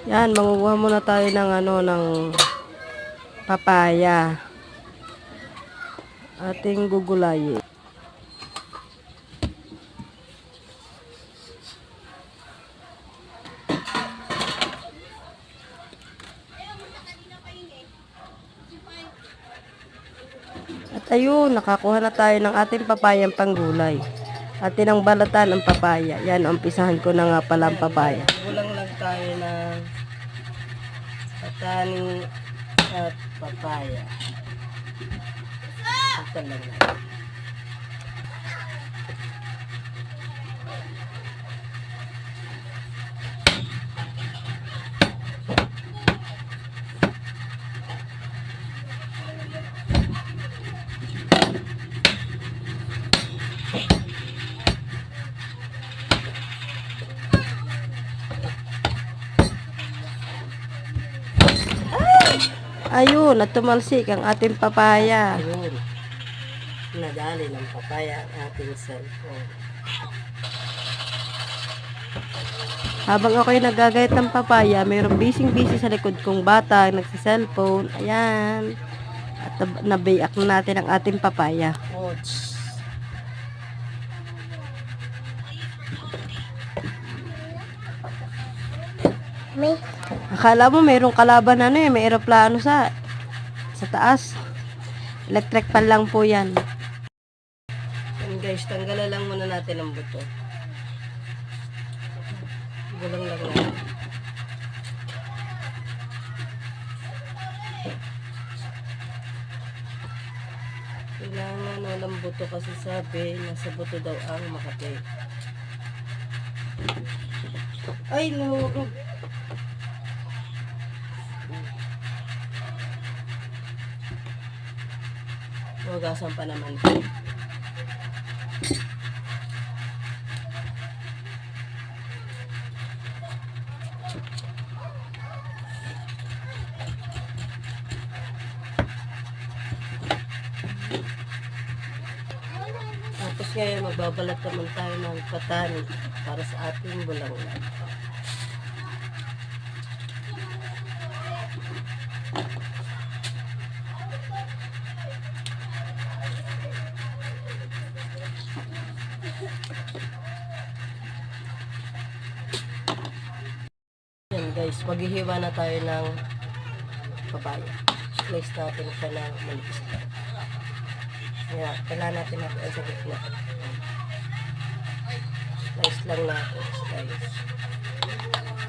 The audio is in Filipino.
Yan, mangukuha muna tayo ng ng papaya. Ating gugulayin. At ayun, nakakuha na tayo ng ating papayang panggulay. Atin ang balatan ang papaya. Yan, umpisahan ko na nga pala ang papaya. Kulang lang tayo ng patani at papaya. Ito lang. Ayun, at tumalsik ang ating papaya. Ayun, nadali ng papaya ang ating cellphone. Habang ako'y nagagayat ng papaya, mayroong busy sa likod kong bata, nagsa-cellphone. Ayan. At nabayak na natin ang ating papaya. Ouch. Akala mo mayroong kalaban may eroplano sa taas. Electric pan lang po yan. Yan guys, tanggalan lang muna natin ang buto. Gulang lang natin. Kailangan walang buto kasi sabi, nasa buto daw ang makati. Ay, nahulog. Hugasan pa naman. Tapos ngayon magbabalat naman tayo ng patani para sa ating bulanglang. Yan guys, maghihiwa na tayo ng papaya. Slice natin siya ng manipis na. Yan, kailangan natin sa gitna. Slice lang natin, slice.